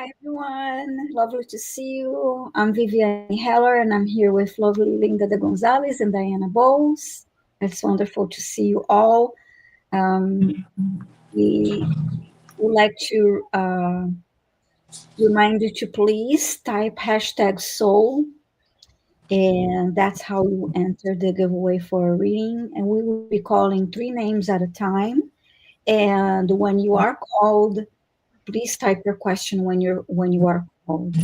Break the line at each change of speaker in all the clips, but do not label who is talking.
Hi, everyone. Lovely to see you. I'm Viviane Heller, and I'm here with lovely Linda de Gonzalez and Diana Bowles. It's wonderful to see you all. We would like to remind you to please type hashtag soul, and that's how you enter the giveaway for a reading. And we will be calling 3 names at a time. And when you are called, please type your question when you are called.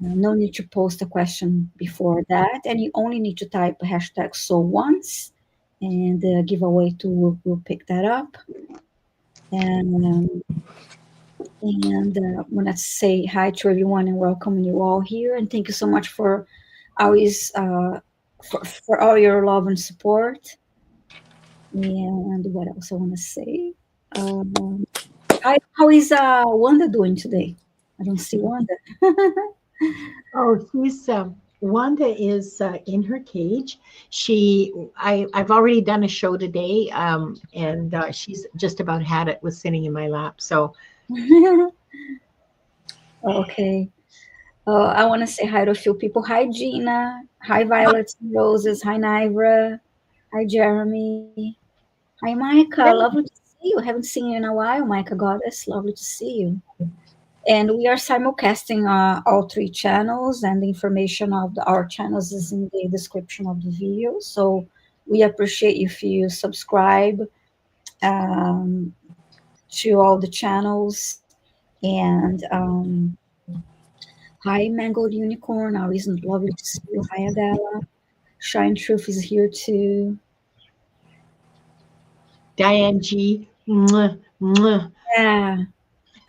No need to post a question before that, and you only need to type hashtag so once, and the giveaway tool will pick that up. And I want to say hi to everyone and welcome you all here, and thank you so much for always for all your love and support. And what else I want to say? Um, how is Wanda doing today? I don't see Wanda.
Oh, Wanda is in her cage. I've already done a show today, and she's just about had it with sitting in my lap. So,
Okay. I want to say hi to a few people. Hi, Gina. Hi, Violet and Roses. Hi, Nivra. Hi, Jeremy. Hi, Micah. Lovely to see you. Haven't seen you in a while, Micah Goddess. Lovely to see you. And we are simulcasting all 3 channels, and the information of our channels is in the description of the video. So we appreciate if you subscribe um, to all the channels. And hi, Mangled Unicorn. Always lovely to see you. Hi, Adela. Shine Truth is here too.
Diane G. Mwah, mwah.
Yeah.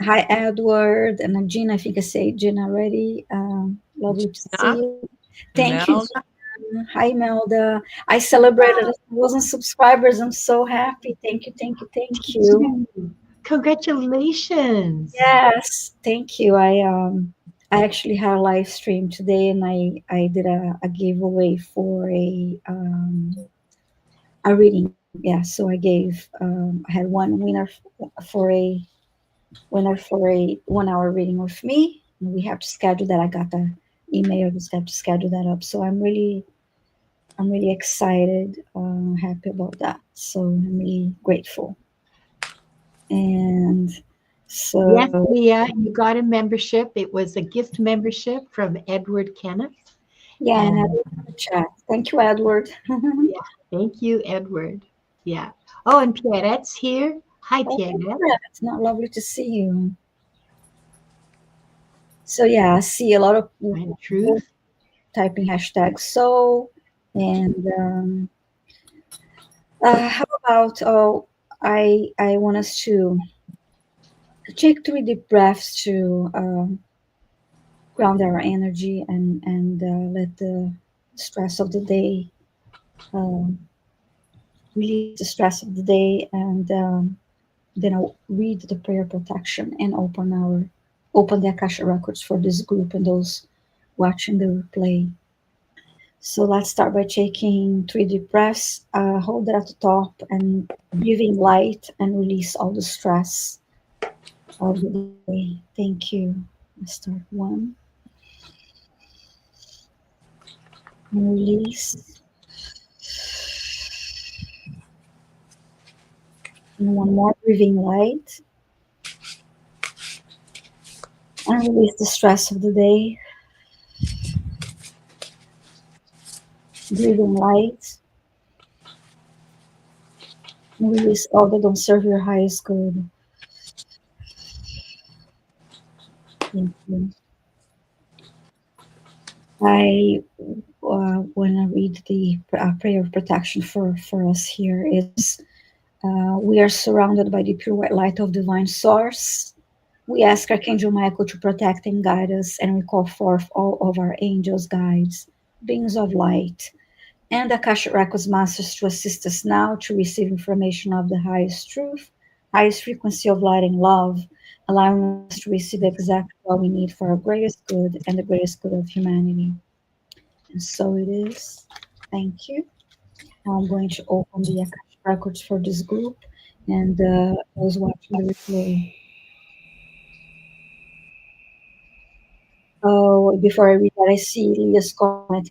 Hi, Edward. And Gina, I think I say Gina already. Lovely to see
Gina,
you. Thank you,
Melda.
Gina. Hi, Melda. I celebrated 1,000 subscribers. I'm so happy. Thank you, thank you, thank you.
Congratulations.
Yes, thank you. I actually had a live stream today, and I did a giveaway for a reading. Yeah, so I had one for a winner for a 1 hour reading with me. And we have to schedule that. I got the email. Just have to schedule that up. So I'm really excited, happy about that. So I'm really grateful. And
Yes,
so
Leah, you got a membership. It was a gift membership from Edward Kenneth.
yeah, and
And
Edward in the chat. Thank you, Edward.
yeah, thank you, Edward. Yeah. Oh, and Pierrette's here. Hi,
Oh,
Pierrette.
it's not lovely to see you. So yeah, I see a lot of
And
people
Truth.
typing hashtag so, and how about I want us to take 3 deep breaths to ground our energy and let the stress of the day um, release the stress of the day, and then I'll read the prayer protection and open the Akasha records for this group and those watching the replay. So let's start by taking 3 deep breaths. Hold it at the top and breathe in light and release all the stress of the day. Thank you. Let's start 1 and release. And 1 more, breathing light and release the stress of the day. Breathing light and release all that don't serve your highest good. Thank you. I want to read the prayer of protection for us here. We are surrounded by the pure white light of divine source. We ask Archangel Michael to protect and guide us, and we call forth all of our angels, guides, beings of light, and Akashic Records masters to assist us now to receive information of the highest truth, highest frequency of light and love, allowing us to receive exactly what we need for our greatest good and the greatest good of humanity. And so it is. Thank you. I'm going to open the Akashic Records for this group and those watching the replay. Oh, before I read that, I see Leah's comment.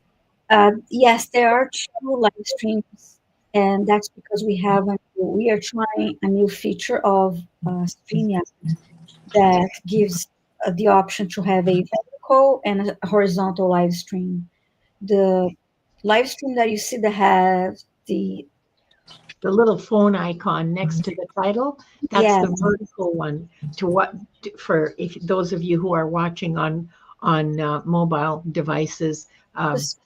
Yes, there are two live streams, and that's because we are trying a new feature of StreamYard that gives the option to have a vertical and a horizontal live stream. The live stream that you see that has
The little phone icon next to the title, that's
yeah,
the vertical one. To what for if those of you who are watching on mobile devices,
just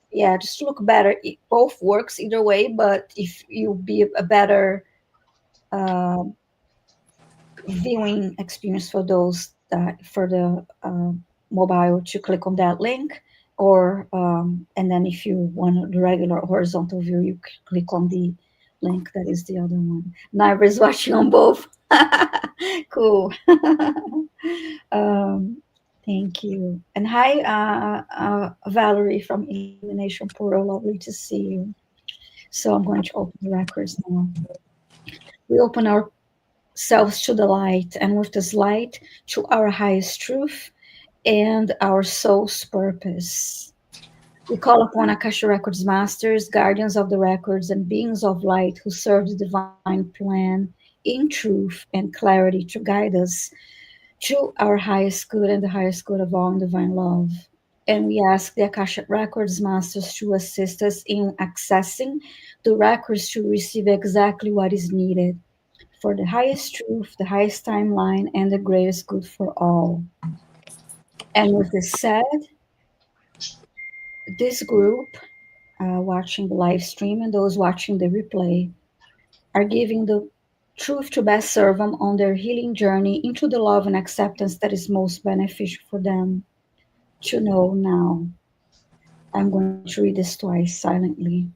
to look better. It both works either way, but if you be a better uh, viewing experience for those that for the mobile to click on that link, or and then if you want the regular horizontal view, you click on the link that is the other one. Naira is watching on both. Cool. um, thank you. And hi, Valerie from Illumination Portal. Lovely to see you. So I'm going to open the records now. We open ourselves to the light, and with this light, to our highest truth and our soul's purpose. We call upon Akashic Records masters, guardians of the records, and beings of light who serve the divine plan in truth and clarity to guide us to our highest good and the highest good of all in divine love. And we ask the Akashic Records masters to assist us in accessing the records to receive exactly what is needed for the highest truth, the highest timeline, and the greatest good for all. And with this said, this group watching the live stream and those watching the replay are giving the truth to best serve them on their healing journey into the love and acceptance that is most beneficial for them to know now. I'm going to read this twice silently.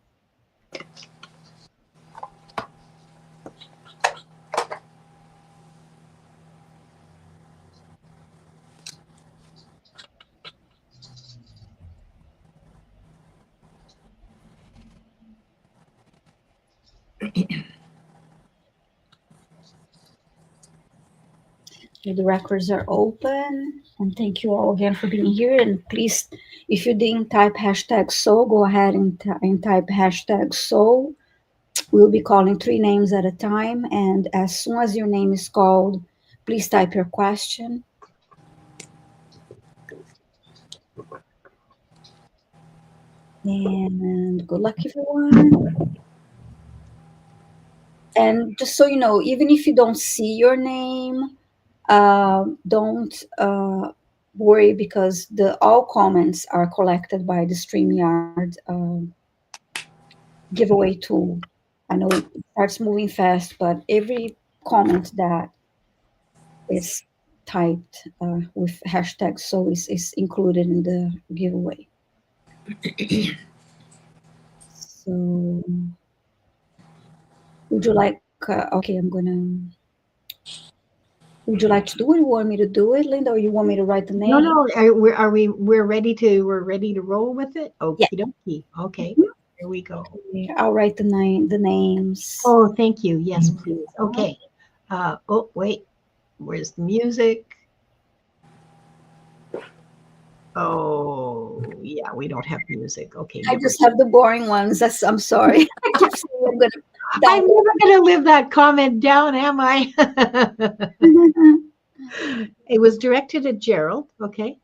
The records are open, and thank you all again for being here. And please, if you didn't type hashtag soul, go ahead and type hashtag soul. We'll be calling three names at a time, and as soon as your name is called, please type your question. And good luck, everyone. And just so you know, even if you don't see your name, don't worry because the all comments are collected by the StreamYard giveaway tool. I know it starts moving fast, but every comment that is typed with hashtag so is included in the giveaway. So would you like, okay, would you like to do it? You want me to do it, Linda, or you want me to write the
no,
name?
no, we're ready to roll with it.
Yeah.
Okie dokie. Okay, here we go.
Okay, I'll write the names.
Oh, thank you. Yes, please. Okay. Oh, wait. Where's the music? Oh, yeah, we don't have music. Okay,
I
never.
just have the boring ones. I'm sorry. I keep saying I'm gonna
I'm never going to live that comment down, am I? It was directed at Gerald. Okay.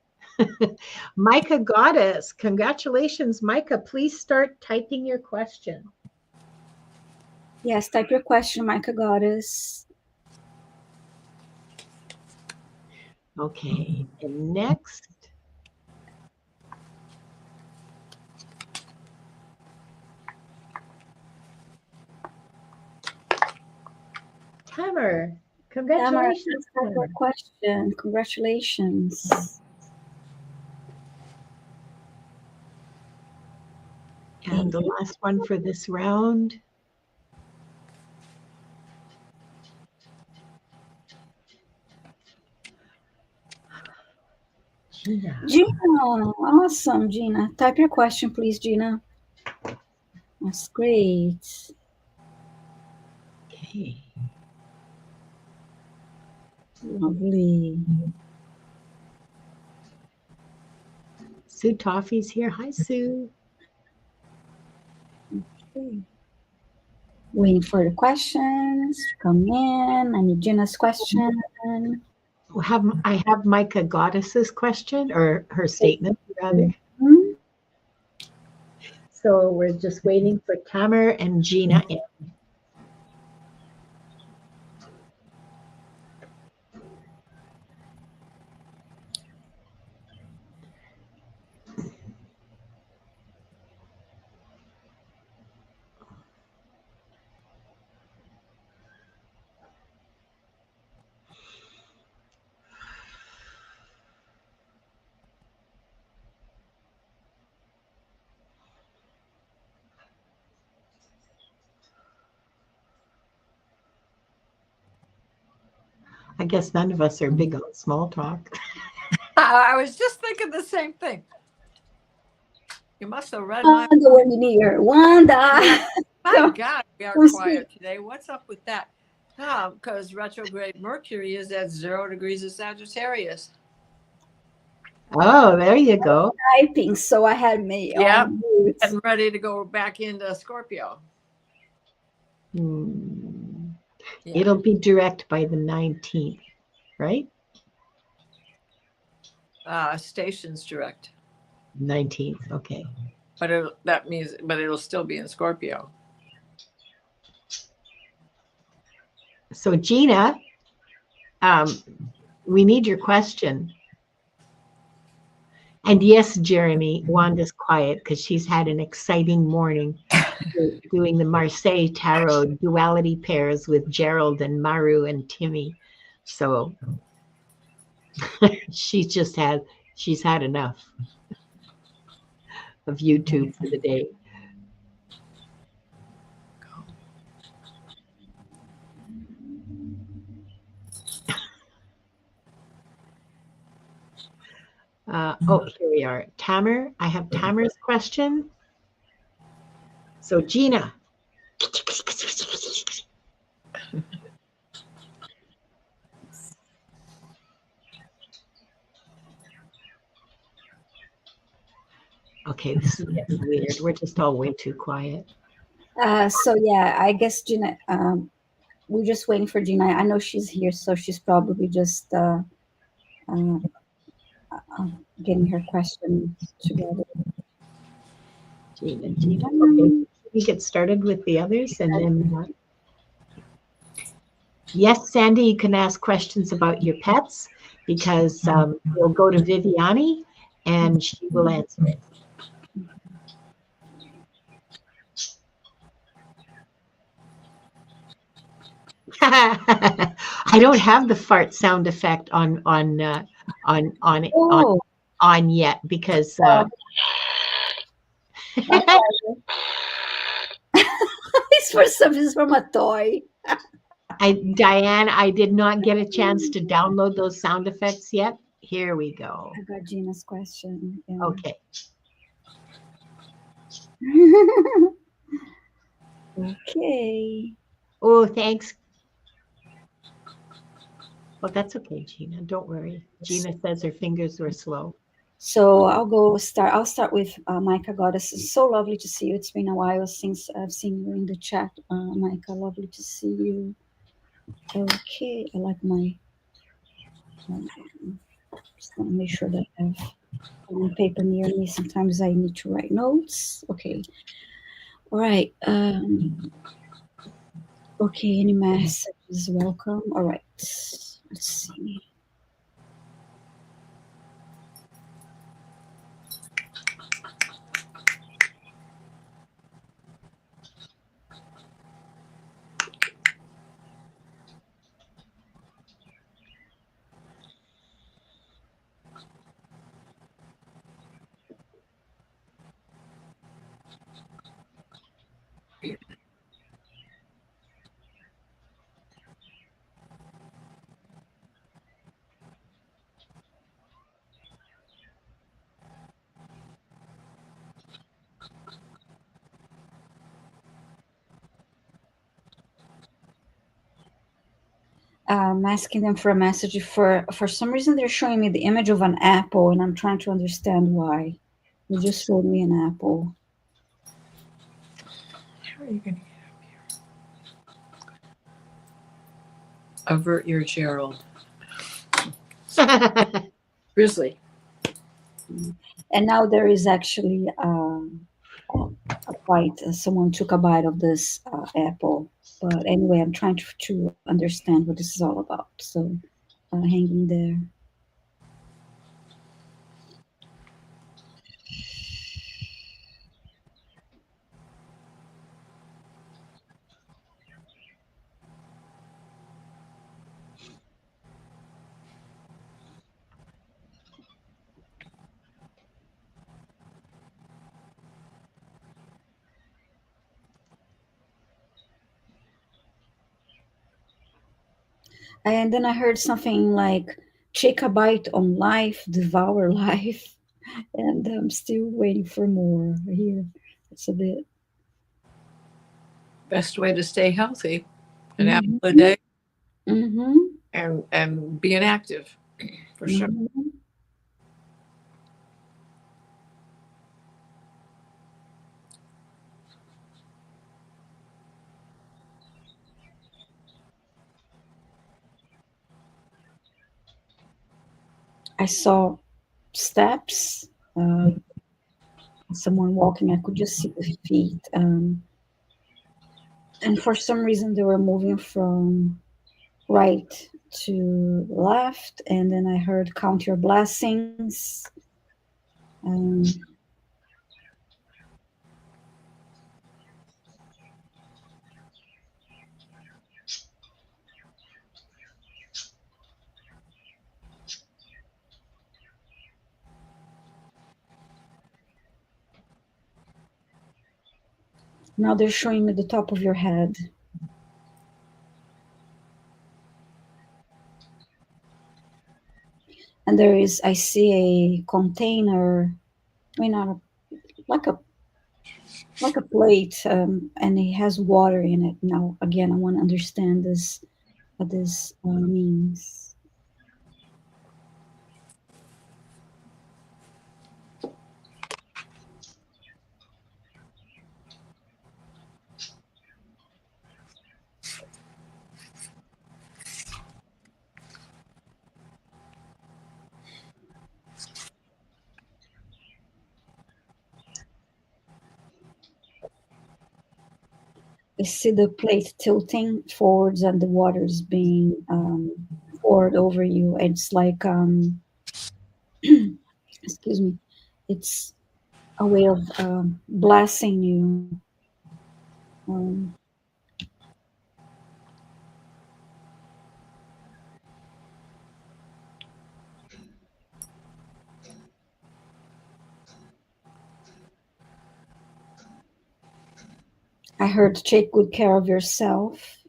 Micah Goddess. Congratulations, Micah. Please start typing your question.
Yes, type your question, Micah Goddess.
Okay. And next. Tamer.
Tamara,
Congratulations,
please type your
Tamer.
question. Congratulations.
And the last one for this round. Gina.
Gina, awesome, Gina. Type your question, please, Gina. That's great.
Okay.
Lovely.
Sue Toffee's here. Hi, Sue.
Okay. Waiting for the questions to come in. I need Gina's question.
I have Micah Goddess's question, or her statement, rather.
Mhm.
So we're just waiting for Tamer and Gina in. I guess none of us are big on small talk.
I was just thinking the same thing. You must have read
Wanda, we're near. Wanda.
My God, we are
Who's
quiet today. What's up with that? No, because retrograde Mercury is at 0 degrees of Sagittarius.
Oh, there you go.
Typing, so I had me on mute.
And ready to go back into Scorpio.
Yeah. It'll be direct by the 19th, right?
Station's direct.
19th, okay.
But it'll still be in Scorpio.
So Gina, we need your question. And yes, Jeremy, Wanda's quiet because she's had an exciting morning doing the Marseille Tarot duality pairs with Gerald and Maru and Timmy. So she's had enough of YouTube for the day. Here we are. Tamer, I have Tamer's question. So Gina. Okay, this is getting weird. We're just all way too quiet.
So yeah, I guess Gina, we're just waiting for Gina. I know she's here, so she's probably just getting her question together.
Gina. Okay, we get started with the others, and then yes, Sandy, you can ask questions about your pets because we'll go to Viviane and she will answer it. I don't have the fart sound effect on yet because
it's from a toy.
Diane, I did not get a chance to download those sound effects yet. Here we go.
I got Gina's question. Yeah.
Okay.
Okay.
Oh, thanks. Well, that's okay, Gina. Don't worry. Gina says her fingers were slow.
So I'll start with Micah Goddess. It's so lovely to see you. It's been a while since I've seen you in the chat, Micah. Lovely to see you. Okay, I like my. Just want to make sure that I have my paper near me. Sometimes I need to write notes. Okay. All right. Okay. Any messages? Welcome. All right. Let's see. I'm asking them for a message. For some reason, they're showing me the image of an apple, and I'm trying to understand why. You just showed me an apple.
How are you going to get up here? Avert your Gerald. Grizzly.
And now there is actually a bite. Someone took a bite of this apple. But anyway, I'm trying to understand what this is all about. So hanging there. And then I heard something like, take a bite on life, devour life. And I'm still waiting for more here. It's a bit.
Best way to stay healthy. An
Mm-hmm.
apple a day
Mm-hmm.
and being active for sure.
Mm-hmm. I saw steps, someone walking. I could just see the feet. And for some reason, they were moving from right to left. And then I heard count your blessings. Um, Now they're showing me the top of your head. And there is, I see a container, I mean, not a, like a like a plate, and it has water in it. Now, again, I want to understand this, what this means. I see the plate tilting forwards and the water's being poured over you. It's like, excuse me, it's a way of blessing you. Um, I heard take good care of yourself.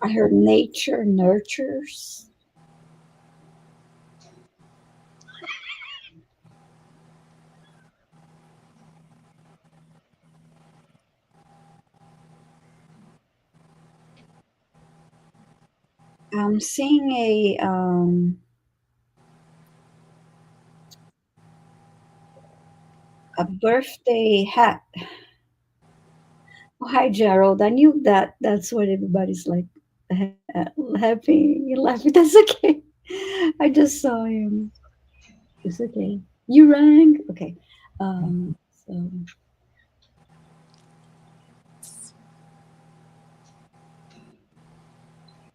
I heard nature nurtures. I'm seeing a birthday hat. Oh, hi, Gerald. I knew that. That's what everybody's like, happy, laughing. That's okay. I just saw him. It's okay. You rang. Okay. So,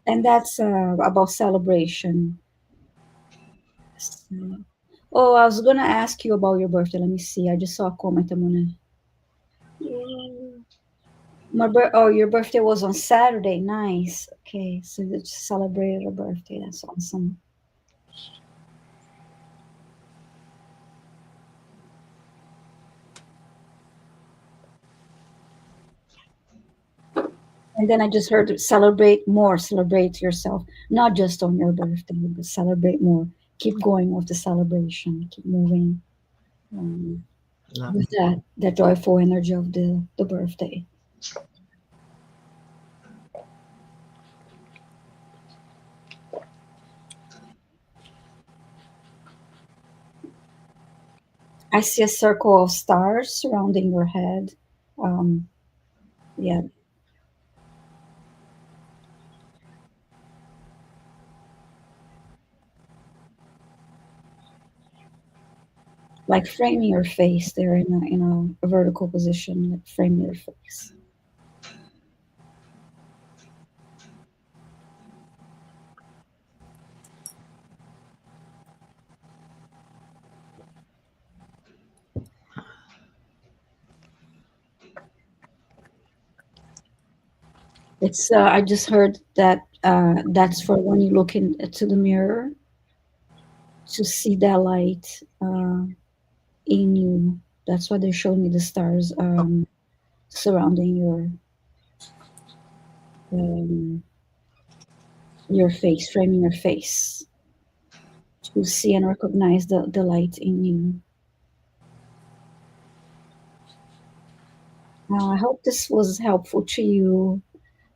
and that's about celebration. So, oh, I was gonna ask you about your birthday. Let me see. I just saw a comment. I'm gonna. Oh, your birthday was on Saturday. Nice. Okay, so you just celebrated a birthday. That's awesome. And then I just heard celebrate more, celebrate yourself, not just on your birthday, but celebrate more. Keep going with the celebration. Keep moving with that joyful energy of the birthday. I see a circle of stars surrounding your head. Um, yeah, like framing your face. They're in a vertical position, like framing your face. It's. I just heard that that's for when you look into the mirror to see that light in you. That's why they're showing me the stars surrounding um, your face, framing your face to see and recognize the light in you. I hope this was helpful to you,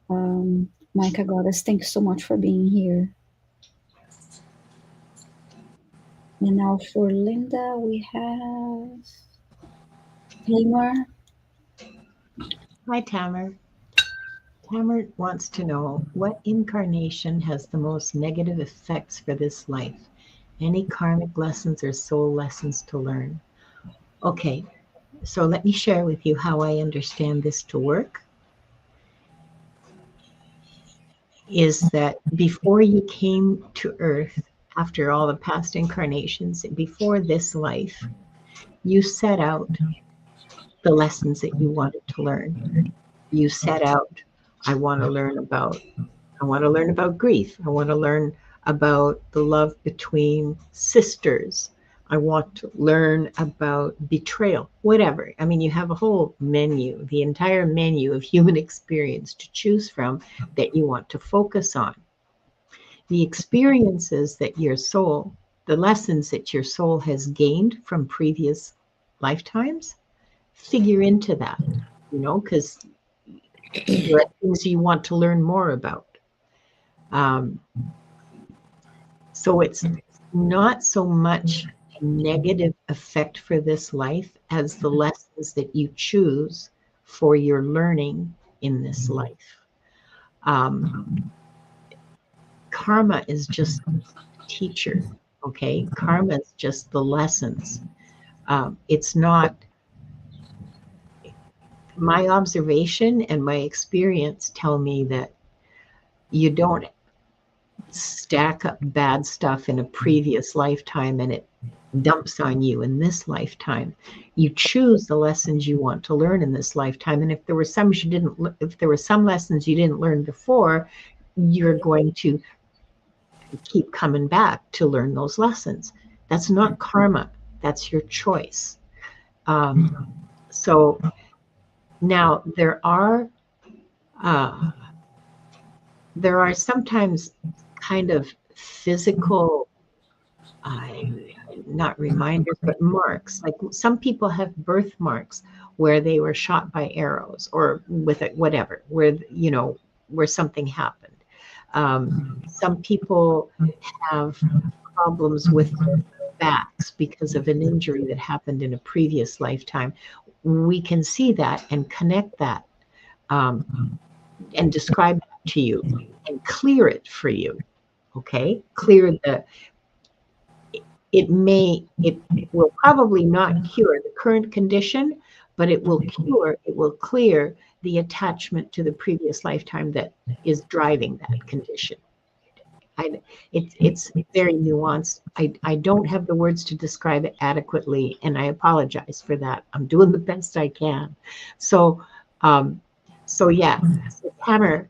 Micah Goddess. Thanks so much for being here. And now for Linda, we have Tamer.
Hi, Tamer. Tamer wants to know what incarnation has the most negative effects for this life? Any karmic lessons or soul lessons to learn? Okay, so let me share with you how I understand this to work. Is that before you came to Earth, after all the past incarnations, before this life, you set out the lessons that you wanted to learn. You set out, I want to learn about I want to learn about grief. I want to learn about the love between sisters. I want to learn about betrayal, whatever. I mean, you have a whole menu, the entire menu of human experience to choose from that you want to focus on. The experiences that your soul, the lessons that your soul has gained from previous lifetimes, figure into that, because there are things you want to learn more about. Um, so it's not so much a negative effect for this life as the lessons that you choose for your learning in this life. Karma is just a teacher, okay? Karma is just the lessons. It's not my observation and my experience tell me that you don't stack up bad stuff in a previous lifetime and it dumps on you in this lifetime. You choose the lessons you want to learn in this lifetime, and if there were some lessons you didn't learn before, you're going to keep coming back to learn those lessons. That's not karma. That's your choice. So now there are sometimes kind of physical, not reminders, but marks. Like some people have birthmarks where they were shot by arrows or with it, whatever, where something happened. Some people have problems with their backs because of an injury that happened in a previous lifetime. We can see that and connect that and describe that to you and clear it for you. Okay, it will probably not cure the current condition, but it will clear the attachment to the previous lifetime that is driving that condition. It's very nuanced. I don't have the words to describe it adequately, and I apologize for that. I'm doing the best I can. So, yeah, Hammer,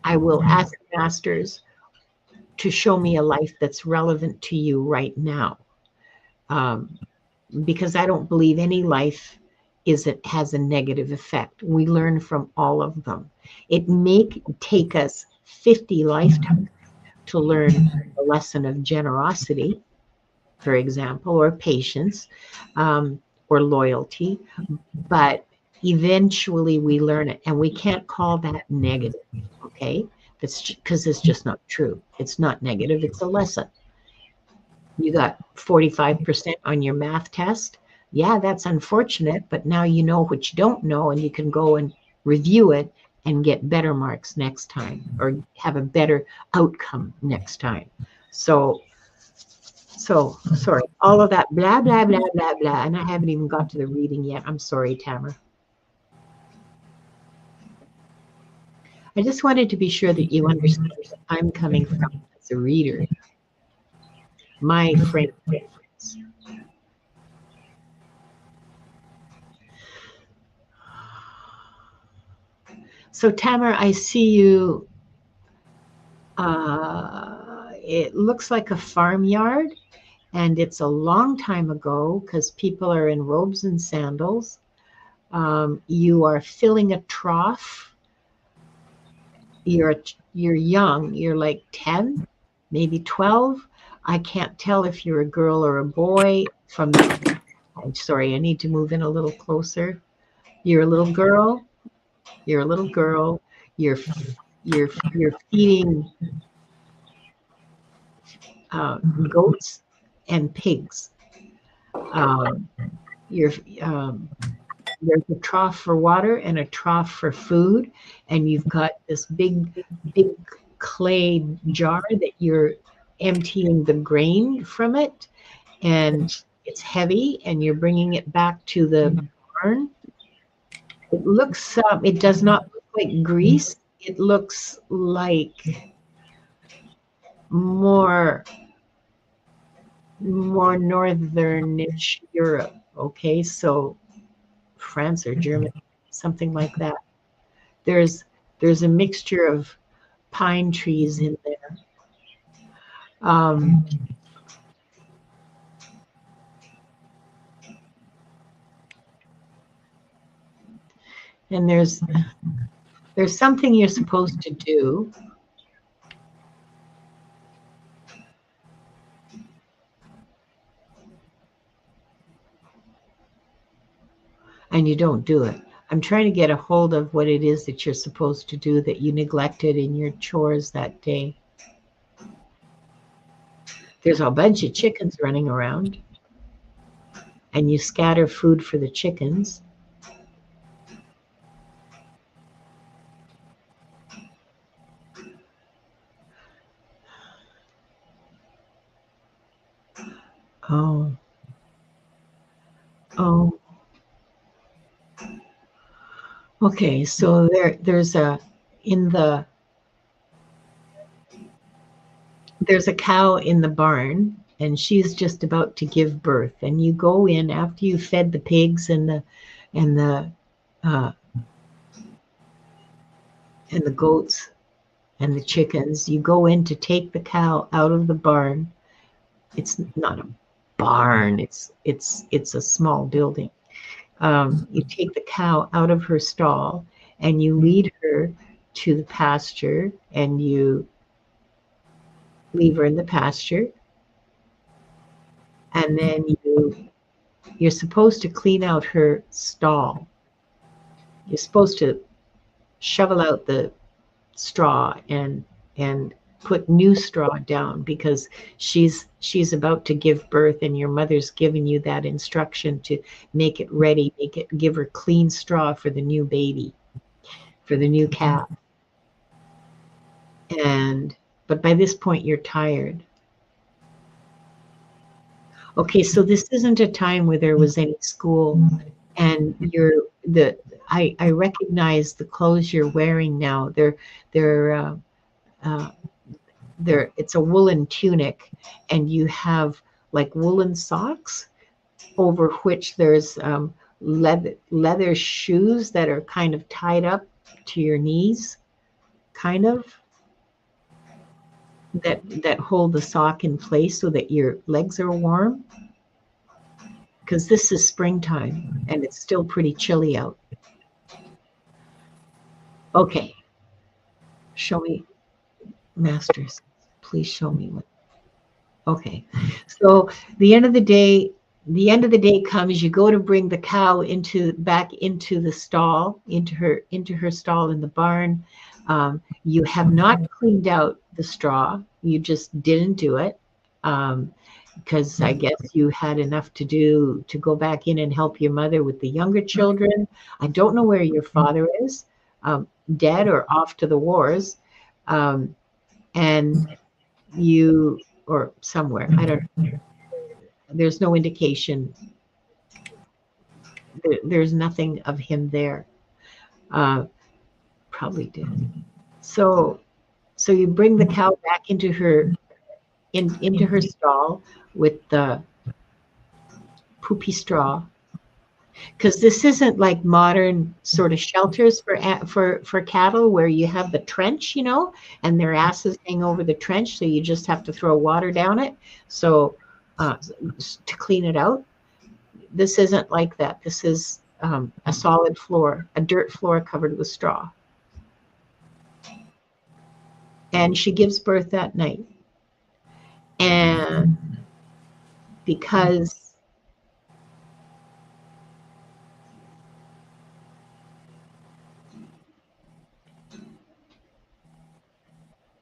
I will ask masters to show me a life that's relevant to you right now. Because I don't believe any life has a negative effect. We learn from all of them. It may take us 50 lifetimes to learn a lesson of generosity, for example, or patience, or loyalty, but eventually we learn it, and we can't call that negative, okay? That's because it's just not true. It's not negative, it's a lesson. You got 45% on your math test. Yeah, that's unfortunate, but now you know what you don't know, and you can go and review it and get better marks next time, or have a better outcome next time. So sorry, all of that blah, blah, blah, blah, blah. And I haven't even got to the reading yet. I'm sorry, Tamara. I just wanted to be sure that you understand where I'm coming from as a reader. My frame of reference. So Tamara, I see you. It looks like a farmyard, and it's a long time ago because people are in robes and sandals. You are filling a trough. You're young. You're like 10, maybe 12. I can't tell if you're a girl or a boy from the. I'm sorry, I need to move in a little closer. You're a little girl. You're a little girl. You're feeding goats and pigs. You're There's a trough for water and a trough for food, and you've got this big clay jar that you're emptying the grain from it, and it's heavy, and you're bringing it back to the barn. It looks, it does not look like grease. It looks like more northern-ish Europe. Okay, so France or Germany, something like that. There's a mixture of pine trees in there. And there's something you're supposed to do. And you don't do it. I'm trying to get a hold of what it is that you're supposed to do that you neglected in your chores that day. There's a bunch of chickens running around, and you scatter food for the chickens. Oh. Okay, so there's a cow in the barn, and she's just about to give birth, and you go in after you fed the pigs and the goats and the chickens. You go in to take the cow out of the barn. It's not a barn. It's a small building. You take the cow out of her stall, and you lead her to the pasture, and you leave her in the pasture, and then you're supposed to clean out her stall. You're supposed to shovel out the straw and put new straw down, because she's about to give birth, and your mother's given you that instruction to make it ready, give her clean straw for the new baby, for the new calf. But by this point you're tired. Okay, so this isn't a time where there was any school, and I recognize the clothes you're wearing now. It's a woolen tunic, and you have like woolen socks over which there's leather shoes that are kind of tied up to your knees, kind of, that hold the sock in place so that your legs are warm, because this is springtime and it's still pretty chilly out. Okay, show me, masters, please show me what. Okay, so the end of the day comes. You go to bring the cow back into the stall, into her stall in the barn. You have not cleaned out the straw. You just didn't do it. because I guess you had enough to do to go back in and help your mother with the younger children. I don't know where your father is, dead or off to the wars, and you, or somewhere. I don't know. There's no indication. There's nothing of him there. Probably did. So you bring the cow back into her into her stall with the poopy straw, because this isn't like modern sort of shelters for cattle where you have the trench, and their asses hang over the trench, so you just have to throw water down it so to clean it out. This isn't like that. This is a solid floor, a dirt floor covered with straw. And she gives birth that night. And because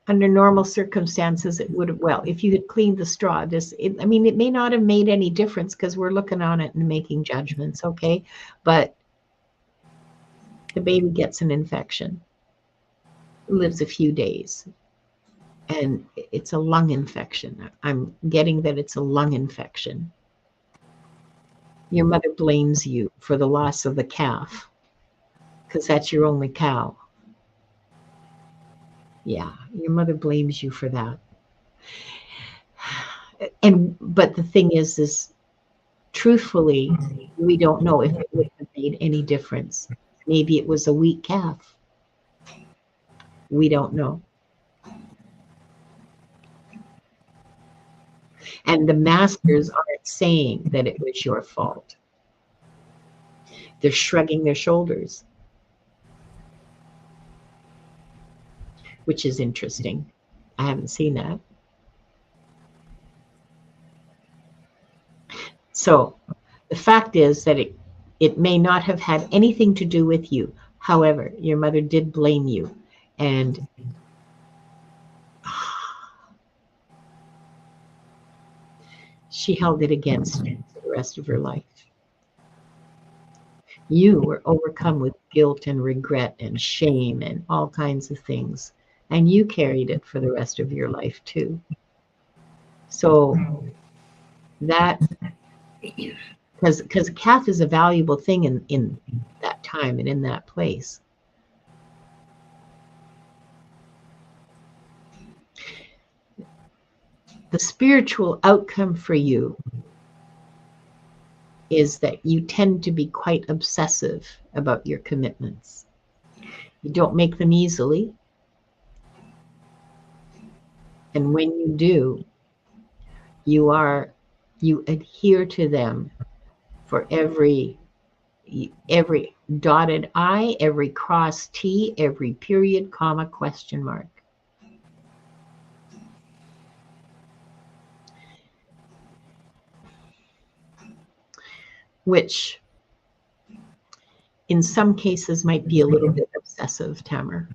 under normal circumstances, it would have, well, if you had cleaned the straw, it may not have made any difference because we're looking on it and making judgments, okay? But the baby gets an infection, lives a few days, and it's a lung infection. I'm getting that it's a lung infection. Your mother blames you for the loss of the calf because that's your only cow. Yeah, your mother blames you for that. But the thing is truthfully, we don't know if it would have made any difference. Maybe it was a weak calf. We don't know. And the masters aren't saying that it was your fault. They're shrugging their shoulders, which is interesting. I haven't seen that. So the fact is that it may not have had anything to do with you. However, your mother did blame you, and she held it against you for the rest of her life. You were overcome with guilt and regret and shame and all kinds of things, and you carried it for the rest of your life too. So that, because a calf is a valuable thing in that time and in that place. The spiritual outcome for you is that you tend to be quite obsessive about your commitments. You don't make them easily. And when you do, you adhere to them for every dotted I, every cross T, every period, comma, question mark. Which in some cases might be a little bit obsessive, Tamara.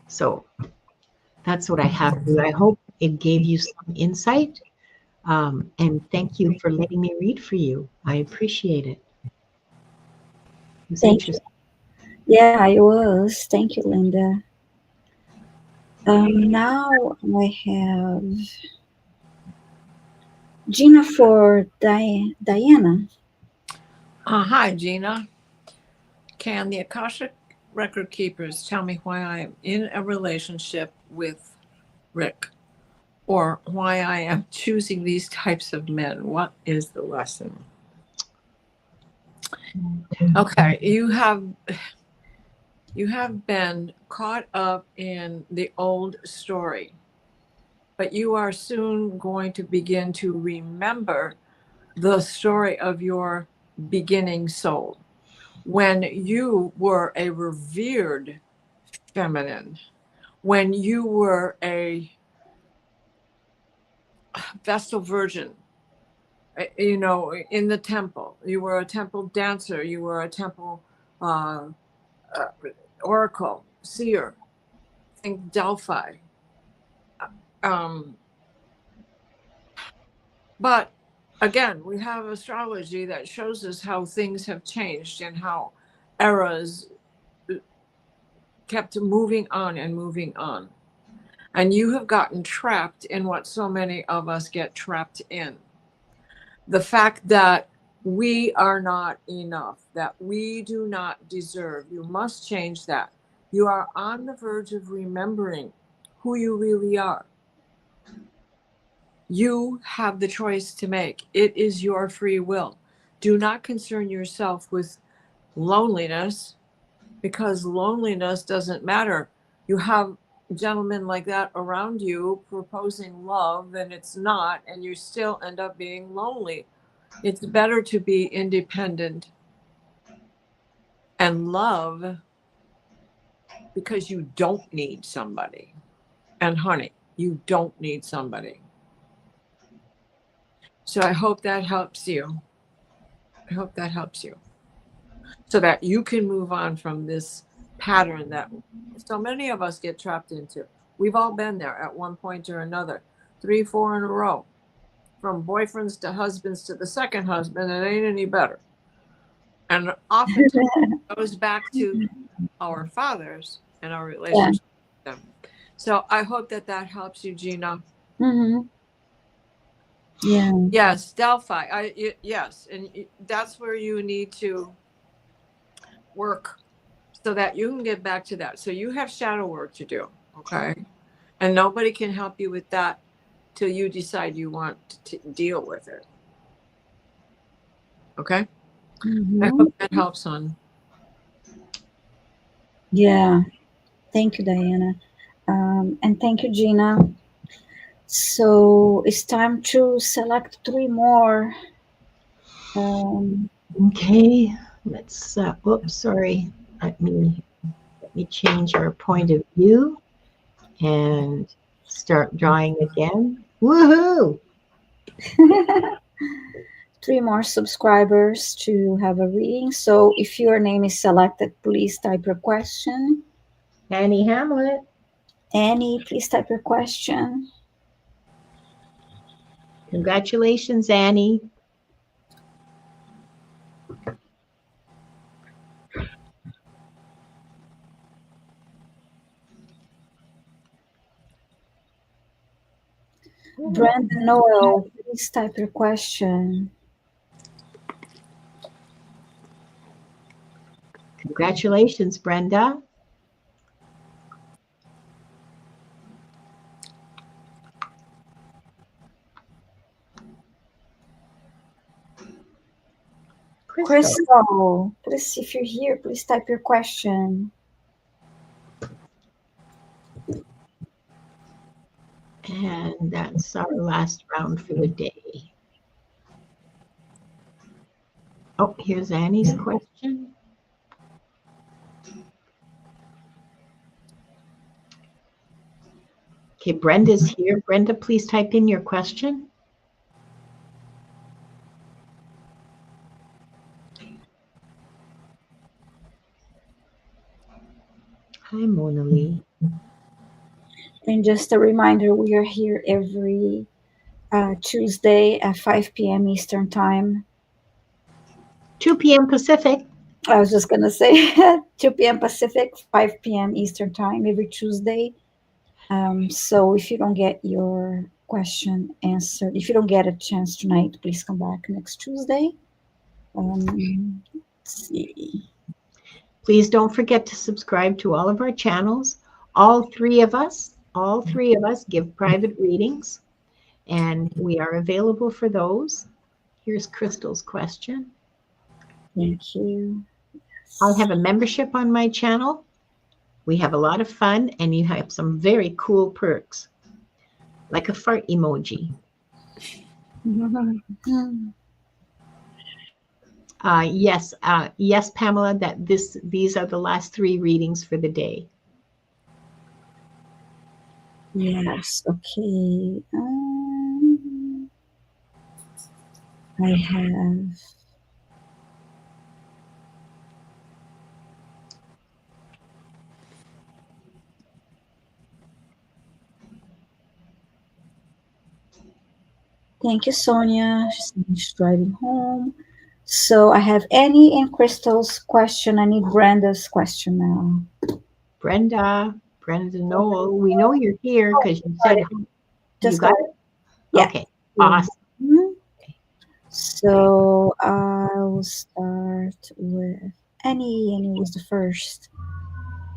So that's what I have for you. I hope it gave you some insight. And thank you for letting me read for you. I appreciate it. It's
Thank
interesting.
you. Yeah, it was. Thank you, Linda. Now I have Gina for Diana.
Hi, Gina. Can the Akashic record keepers tell me why I am in a relationship with Rick, or why I am choosing these types of men? What is the lesson? Okay, you have been caught up in the old story, but you are soon going to begin to remember the story of your beginning soul, when you were a revered feminine, when you were a Vestal Virgin, in the temple. You were a temple dancer. You were a temple oracle, seer. Think Delphi. But again, we have astrology that shows us how things have changed and how eras kept moving on and moving on. And you have gotten trapped in what so many of us get trapped in. The fact that we are not enough, that we do not deserve. You must change that. You are on the verge of remembering who you really are. You have the choice to make. It is your free will. Do not concern yourself with loneliness, because loneliness doesn't matter. You have gentlemen like that around you proposing love, and it's not, and you still end up being lonely. It's better to be independent and love because you don't need somebody. And honey, you don't need somebody. So I hope that helps you. I hope that helps you so that you can move on from this pattern that so many of us get trapped into. We've all been there at one point or another, 3, 4 in a row, from boyfriends to husbands to the second husband. It ain't any better. And oftentimes it goes back to our fathers and our
Yeah.
relationship with them. So I hope that that helps you, Gina.
Mm-hmm. Yeah.
Yes, Delphi. Yes, and that's where you need to work so that you can get back to that. So you have shadow work to do, okay? And nobody can help you with that till you decide you want to deal with it. Okay? I
Mm-hmm.
hope that helps, hon.
Yeah. Thank you, Diana. And thank you, Gina. So it's time to select 3 more. Um,
Okay, let's, oops, sorry. Let me change our point of view and start drawing again. Woohoo!
3 more subscribers to have a reading. So if your name is selected, please type your question.
Annie Hamlet.
Annie, please type your question.
Congratulations, Annie.
Brandon Noel, please type your question.
Congratulations, Brenda.
Crystal, please, if you're here, please type your question.
And that's our last round for the day. Oh, here's Annie's question. Okay, Brenda's here. Brenda, please type in your question. Hi, Mona Lee.
And just a reminder, we are here every Tuesday at 5 p.m. Eastern Time.
2 p.m. Pacific.
I was just going to say 2 p.m. Pacific, 5 p.m. Eastern Time every Tuesday. So if you don't get your question answered, if you don't get a chance tonight, please come back next Tuesday. Let's see.
Please don't forget to subscribe to all of our channels. All three of us give private readings, and we are available for those. Here's Crystal's question.
Thank you.
I'll have a membership on my channel. We have a lot of fun, and you have some very cool perks, like a fart emoji. Yes, Pamela, that these are the last 3 readings for the day.
Yes, okay. I have Thank you, Sonia. She's driving home. So I have Annie and Crystal's question. I need Brenda's question now.
Brenda Noel, we know you're here
Oh,
because you
got
said
it.
you
Just
got
got
it.
it. Yeah.
Okay, awesome.
Mhm. So I'll start with Annie. Annie was the first.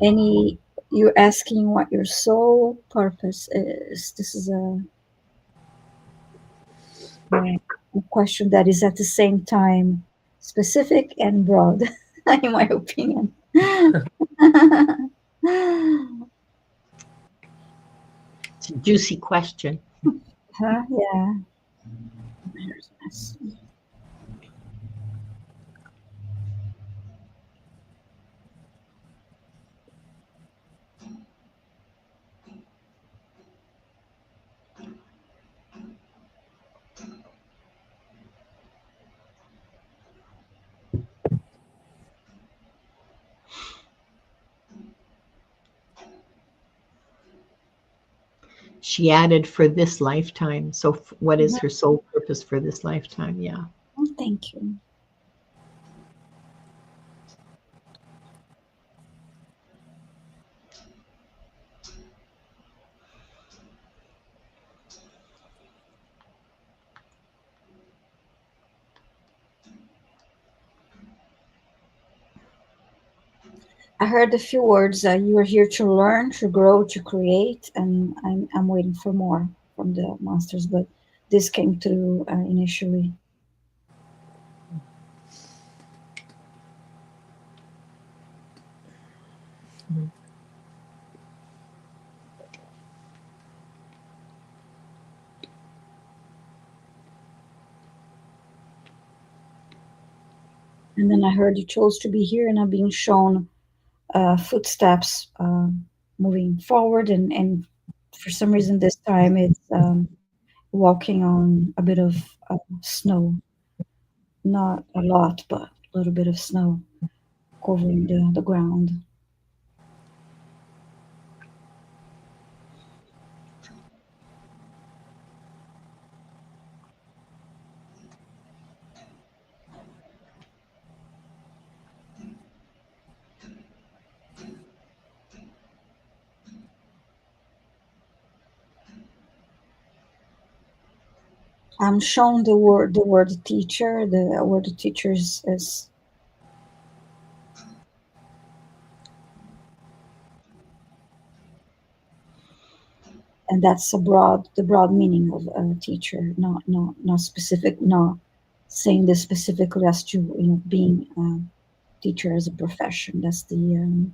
Annie, you're asking what your soul purpose is. This is a question that is at the same time specific and broad, in my opinion.
It's a juicy question.
Huh? Yeah. Here's this.
She added for this lifetime. So, what is her soul purpose for this lifetime? Yeah.
Oh, thank you. I heard a few words. You are here to learn, to grow, to create, and I'm waiting for more from the monsters. But this came through initially. And then I heard you chose to be here, and I'm being shown footsteps moving forward, and for some reason this time it's walking on a bit of snow, not a lot, but a little bit of snow covering the ground. I'm shown the word teacher. The word teacher is and that's the broad meaning of a teacher, not specific, not saying this specifically as to being a teacher as a profession. That's the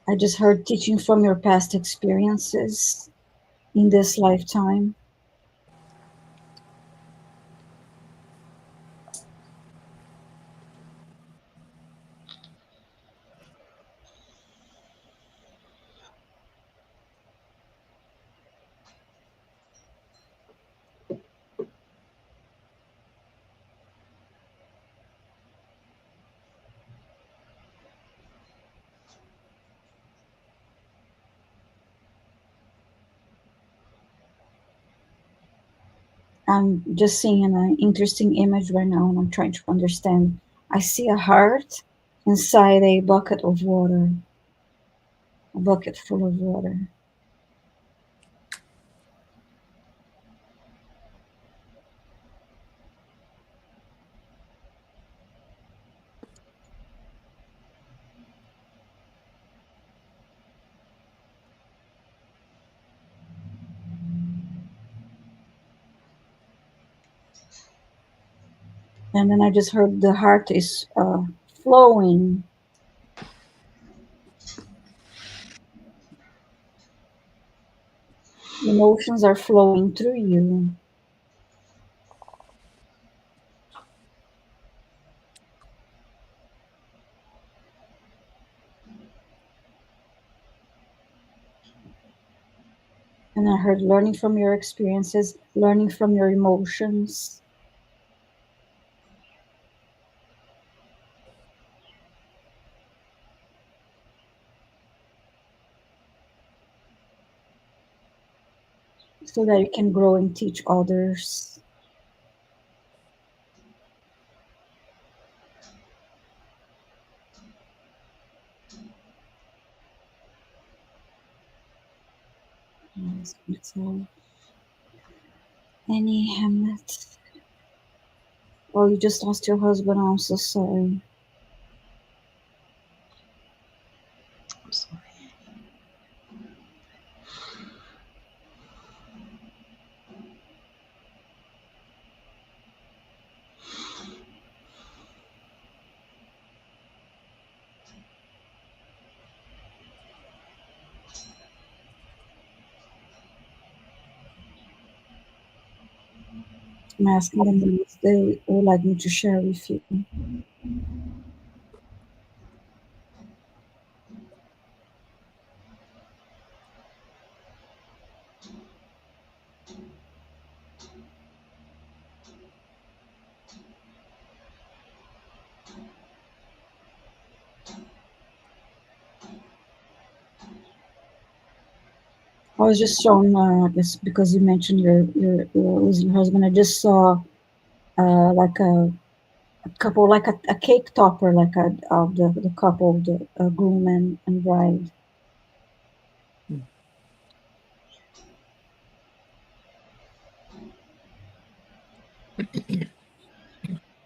I just heard teaching from your past experiences in this lifetime. I'm just seeing an interesting image right now, and I'm trying to understand. I see a heart inside a bucket of water, a bucket full of water. And then I just heard the heart is flowing. Emotions are flowing through you. And I heard learning from your experiences, learning from your emotions. So that you can grow and teach others. Yes, so any Hamlet. Oh, you just lost your husband. I'm so sorry.
I'm sorry.
I'm asking them what they would like me to share with you. I was just showing, I guess, because you mentioned your was your husband. I just saw like a couple, like a cake topper, like a of the couple, the groom and bride.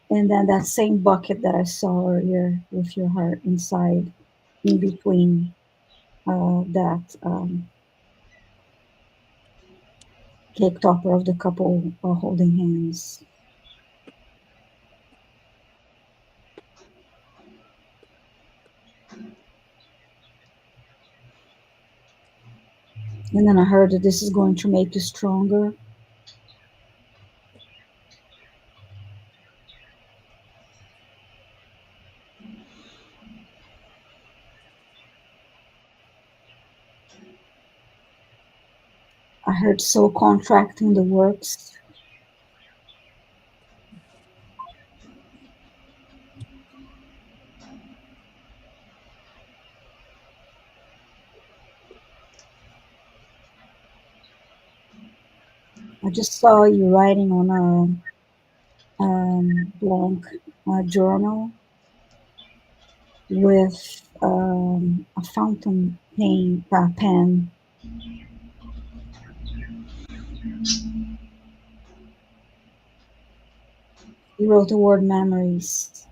And then that same bucket that I saw earlier with your heart inside, in between that cake topper of the couple holding hands. And then I heard that this is going to make you stronger. I heard soul contracting the works. I just saw you writing on a blank journal with a fountain pen. You wrote the word memories.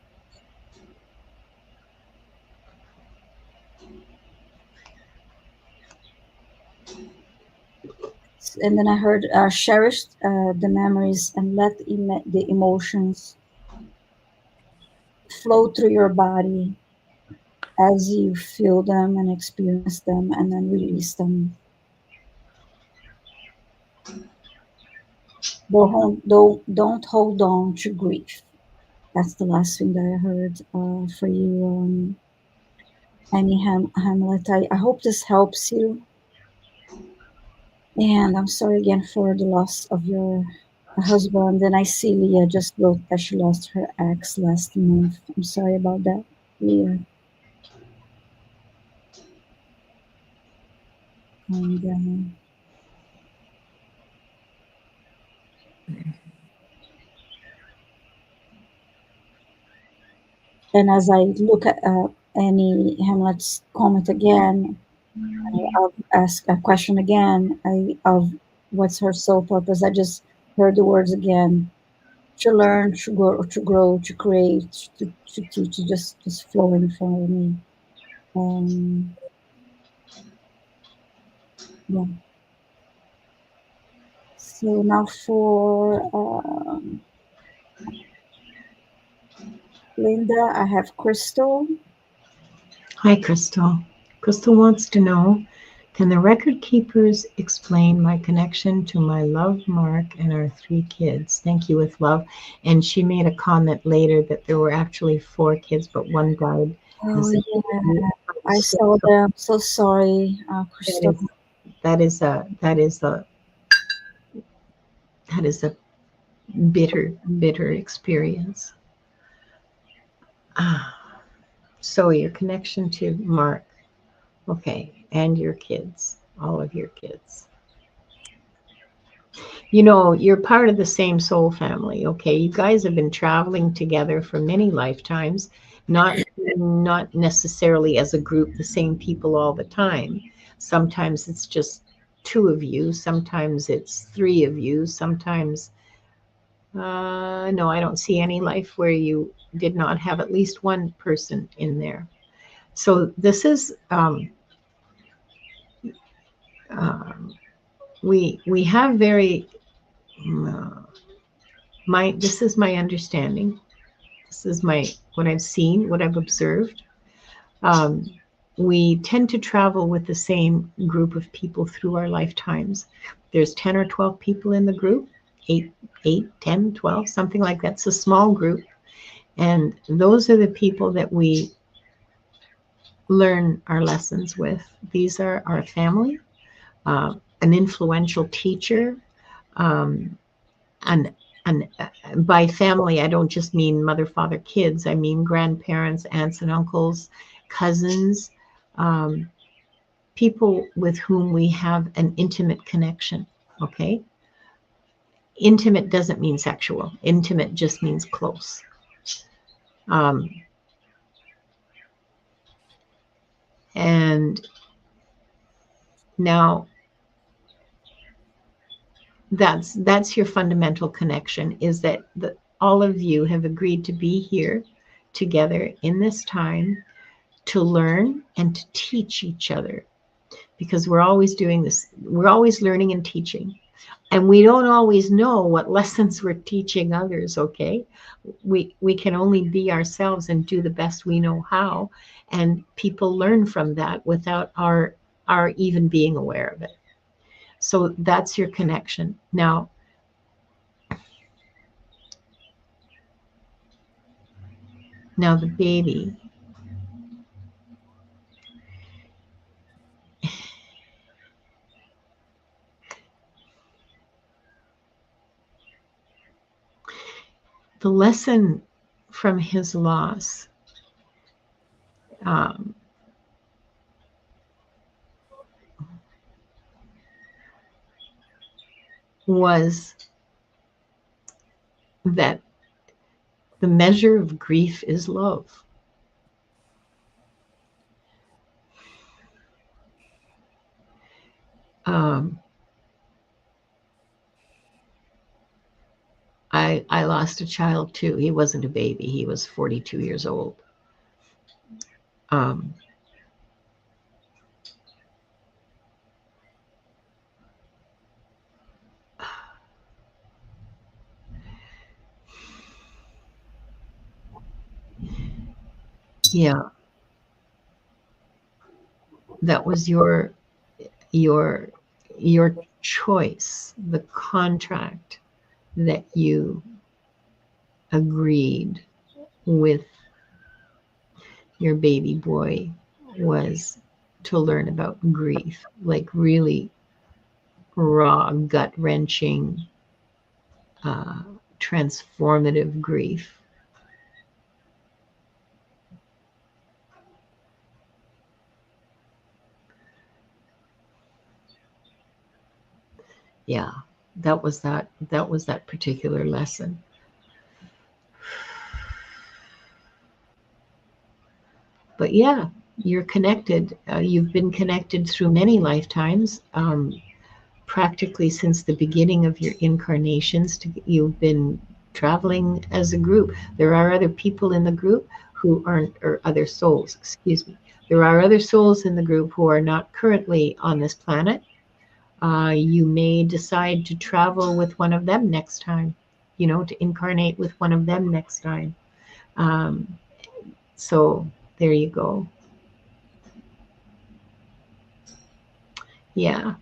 And then I heard cherish the memories and let the emotions flow through your body as you feel them and experience them and then release them. Don't hold on to grief. That's the last thing that I heard for you, Annie Hamlet. I hope this helps you. And I'm sorry again for the loss of your husband. And I see Leah just wrote that she lost her ex last month. I'm sorry about that, Leah. And as I look at Annie Hamlet's comment again, I'll ask a question again. Of what's her soul purpose? I just heard the words again: to learn, to grow, to create, to teach. Just flowing in front of me. Um, yeah. So now for Linda, I have Crystal.
Hi, Crystal. Crystal wants to know, can the record keepers explain my connection to my love, Mark, and our 3 kids? Thank you, with love. And she made a comment later that there were actually 4 kids, but one died.
Oh yeah, I saw them. So sorry, Crystal.
that is a bitter experience. So your connection to Mark, okay, and your kids, all of your kids. You know, you're part of the same soul family, okay? You guys have been traveling together for many lifetimes, not necessarily as a group, the same people all the time. Sometimes it's just two of you, sometimes it's three of you, sometimes no, I don't see any life where you did not have at least one person in there. So this is we have very this is my understanding. This is what I've seen, what I've observed. Um, we tend to travel with the same group of people through our lifetimes. There's 10 or 12 people in the group, 8, 10, 12, something like that. It's a small group. And those are the people that we learn our lessons with. These are our family, an influential teacher, and by family, I don't just mean mother, father, kids. I mean grandparents, aunts and uncles, cousins, people with whom we have an intimate connection. Okay. Intimate doesn't mean sexual. Intimate just means close. And now that's your fundamental connection, is that all of you have agreed to be here together in this time to learn and to teach each other, because we're always doing this. We're always learning and teaching, and we don't always know what lessons we're teaching others. Okay, we can only be ourselves and do the best we know how, and people learn from that without our even being aware of it. So that's your connection. Now, the baby, the lesson from his loss was that the measure of grief is love. I lost a child too. He wasn't a baby. He was 42 years old. Yeah, that was your choice, the contract that you agreed with your baby boy was to learn about grief, like really raw, gut-wrenching, transformative grief. Yeah, that was that particular lesson. But yeah, you're connected. You've been connected through many lifetimes, practically since the beginning of your incarnations. You've been traveling as a group. There are other people in the group who aren't, or other souls, excuse me. There are other souls in the group who are not currently on this planet. You may decide to travel with one of them next time, to incarnate with one of them next time. So there you go. Yeah.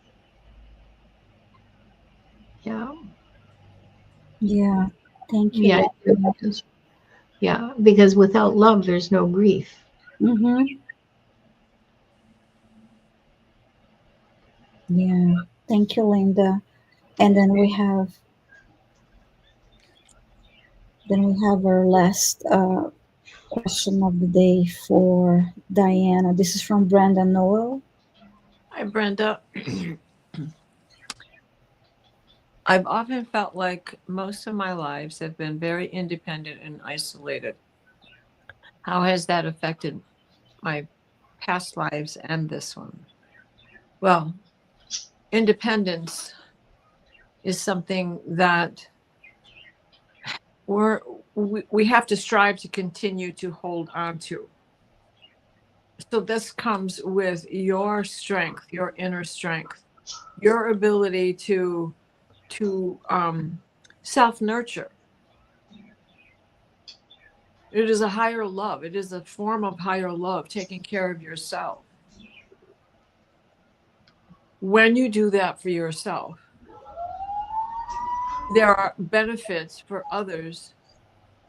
Yeah.
Yeah. Thank you.
Yeah. Yeah. Because without love, there's no grief.
Mm-hmm. Yeah. Thank you, Linda. And then we have our last question of the day for Diana. This is from Brenda Noel.
Hi, Brenda. I've often felt like most of my lives have been very independent and isolated. How has that affected my past lives and this one? Well, independence is something that we're, we have to strive to continue to hold on to. So this comes with your strength, your inner strength, your ability to self nurture. It is a higher love. It is a form of higher love, taking care of yourself. When you do that for yourself, there are benefits for others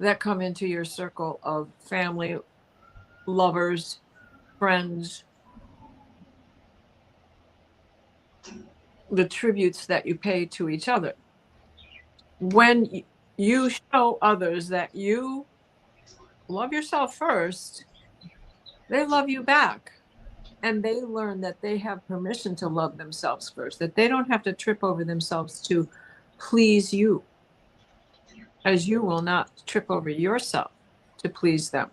that come into your circle of family, lovers, friends, the tributes that you pay to each other. When you show others that you love yourself first, they love you back. And they learn that they have permission to love themselves first, that they don't have to trip over themselves to please you, as you will not trip over yourself to please them.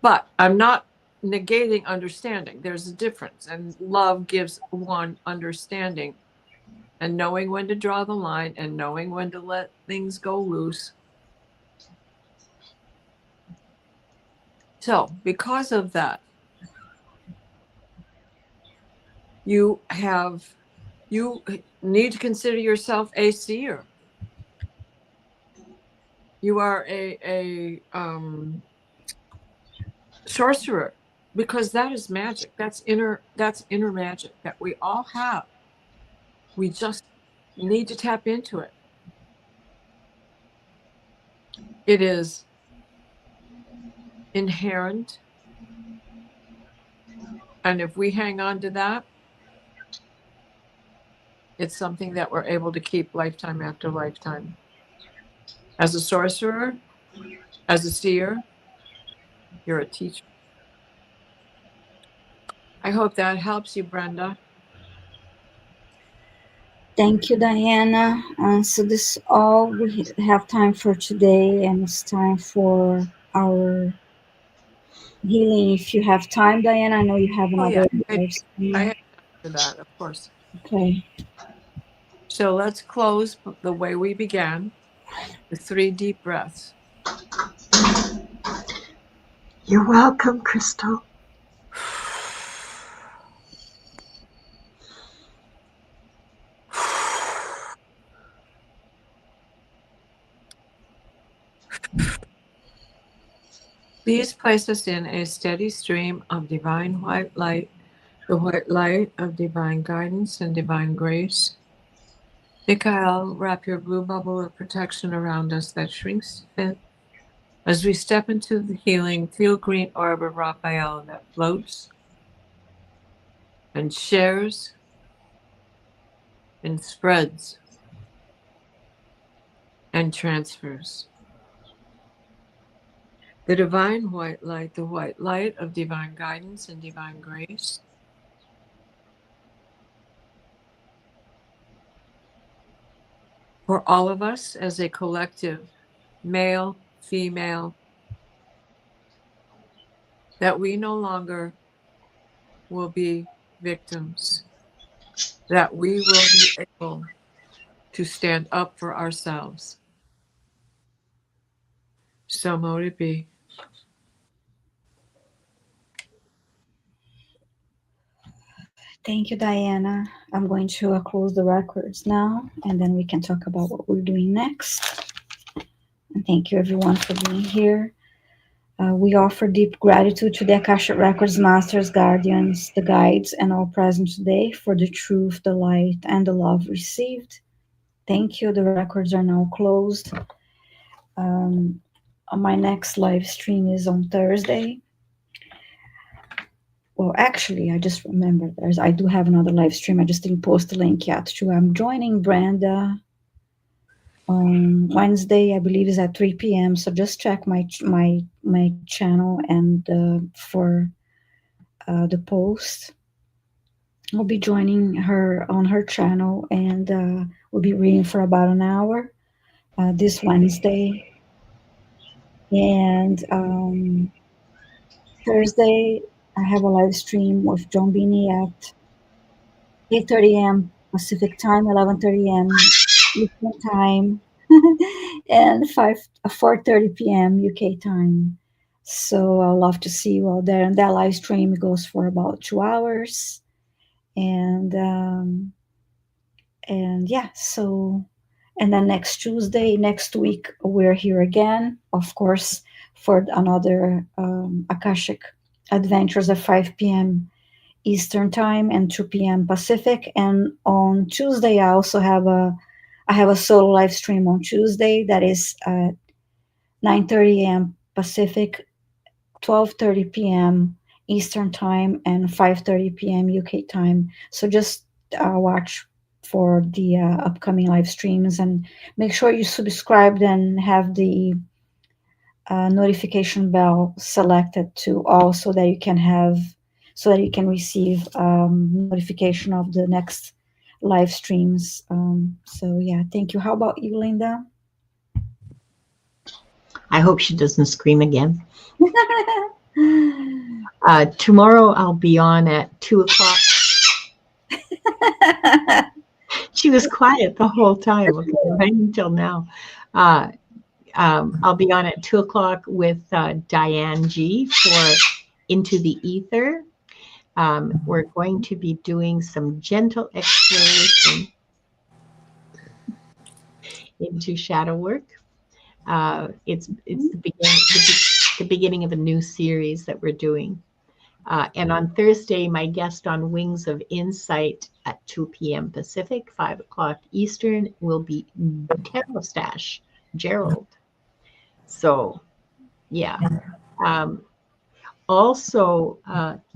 But I'm not negating understanding. There's a difference, and love gives one understanding and knowing when to draw the line and knowing when to let things go loose. So, because of that, you need to consider yourself a seer. You are a sorcerer, because that is magic. That's inner magic that we all have. We just need to tap into it. It is inherent. And if we hang on to that, it's something that we're able to keep lifetime after lifetime. As a sorcerer, as a seer, you're a teacher. I hope that helps you, Brenda.
Thank you, Diana. So this is all we have time for today, and it's time for our healing. If you have time, Diana, I know you have
Oh yeah,
another
I
live stream.
have to that, of course.
Okay.
So let's close the way we began, with 3 deep breaths.
You're welcome, Crystal.
Please place us in a steady stream of divine white light, the white light of divine guidance and divine grace. Mikhail, wrap your blue bubble of protection around us that shrinks to fit. As we step into the healing teal green orb of Raphael that floats and shares and spreads and transfers. The divine white light, the white light of divine guidance and divine grace. For all of us as a collective, male, female, that we no longer will be victims, that we will be able to stand up for ourselves. So mote it be.
Thank you, Diana. I'm going to close the records now, and then we can talk about what we're doing next. And thank you, everyone, for being here. We offer deep gratitude to the Akashic Records Masters, Guardians, the guides, and all present today for the truth, the light, and the love received. Thank you. The records are now closed. My next live stream is on Thursday. well, actually, I just remembered I do have another live stream. I just didn't post the link yet. To I'm joining Brenda on Wednesday. I believe is at 3 p.m. So just check my channel and for the post. I'll be joining her on her channel, and we'll be reading for about an hour this Wednesday. And Thursday, I have a live stream with John Beanie at 8:30 a.m. Pacific time, 11:30 a.m. Eastern time, and 4:30 p.m. UK time. So I'd love to see you all there. And that live stream goes for about 2 hours. And yeah, so and then next Tuesday, next week, we're here again, of course, for another Akashic Adventures at 5 p.m. Eastern time and 2 p.m. Pacific. And on Tuesday, I have a solo live stream on Tuesday that is at 9:30 a.m. Pacific, 12:30 p.m. Eastern time, and 5:30 p.m. UK time. So just watch for the upcoming live streams, and make sure you subscribed and have the notification bell selected to all, so that you can receive notification of the next live streams. So yeah, thank you. How about you, Linda?
I hope she doesn't scream again. Tomorrow I'll be on at 2 o'clock. She was quiet the whole time, okay, right until now. I'll be on at 2 o'clock with Diane G for Into the Ether. We're going to be doing some gentle exploration into shadow work. It's the beginning of a new series that we're doing. And on Thursday, my guest on Wings of Insight at 2 p.m. Pacific, 5 o'clock Eastern, will be Tarot Stash, Gerald. So, yeah. Also,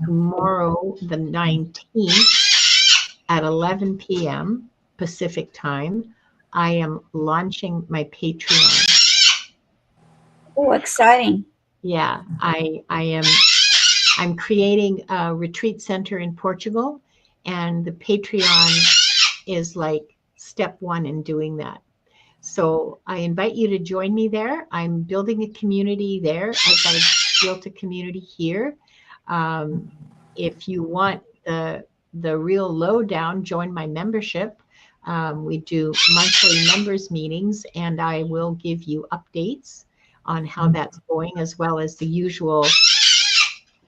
tomorrow, the 19th, at 11 p.m. Pacific time, I am launching my Patreon.
Oh, exciting.
Yeah, I'm creating a retreat center in Portugal, and the Patreon is like step one in doing that. So I invite you to join me there. I'm building a community there as I built a community here. If you want the real lowdown, join my membership. We do monthly members meetings, and I will give you updates on how that's going, as well as the usual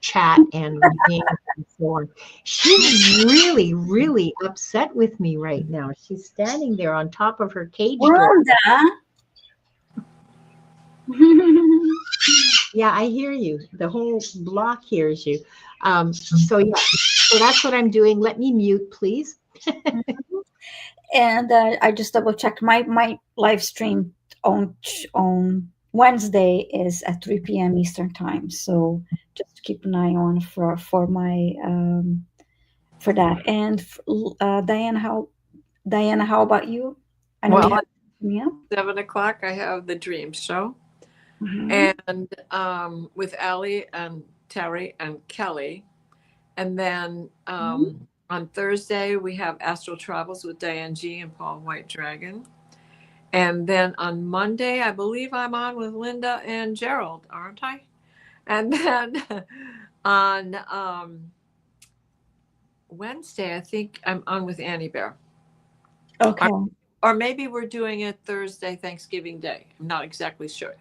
chat and reading and so on. She's really, really upset with me right now. She's standing there on top of her cage door. Yeah, I hear you. The whole block hears you. So yeah, so that's what I'm doing. Let me mute, please.
And I just double checked my live stream on Wednesday is at 3 p.m. Eastern time. So just keep an eye on for my for that. And Diana, how about you? I know
Well,
you have,
7 o'clock, I have the Dream Show.
Mhm.
And with Allie and Terry and Kelly. And then on Thursday, we have Astral Travels with Diane G and Paul White Dragon. And then on Monday, I believe I'm on with Linda and Gerald, aren't I? And then on Wednesday, I think I'm on with Annie Bear.
Okay.
Or maybe we're doing it Thursday, Thanksgiving Day. I'm not exactly sure.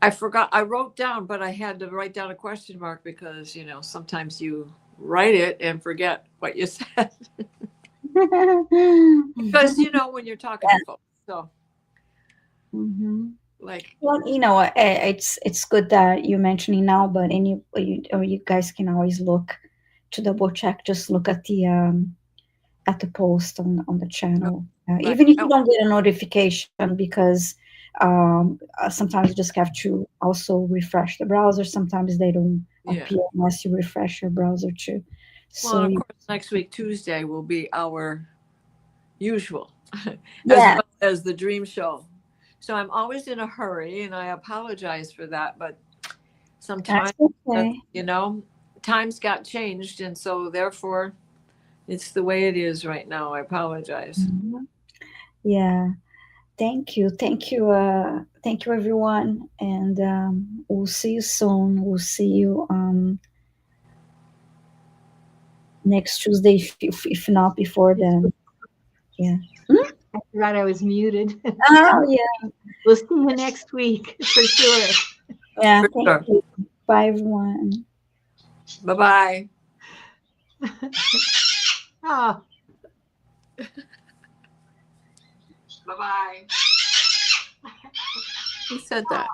I forgot. I wrote down, but I had to write down a question mark because, sometimes you write it and forget what you said. Because, when you're talking to folks. So,
well, it's good that you're mentioning now, but you guys can always look to double check. Just look at the post on the channel, even if you don't get a notification, because Sometimes you just have to also refresh the browser. Sometimes they don't
Yeah.
appear unless you refresh your browser too.
Well,
So
and of course, next week, Tuesday, will be our usual, as
yeah,
well as the dream show. So I'm always in a hurry, and I apologize for that. But sometimes,
that's okay.
you know, times got changed, and so therefore, it's the way it is right now. I apologize.
Mhm. Yeah. Thank you, everyone, and we'll see you soon. We'll see you next Tuesday, if not before then. Yeah.
I forgot I was muted.
Oh yeah,
We'll see you next week for sure.
yeah.
For
Thank
sure.
you. Bye, everyone.
Bye bye.
Oh.
Bye bye. Who said that?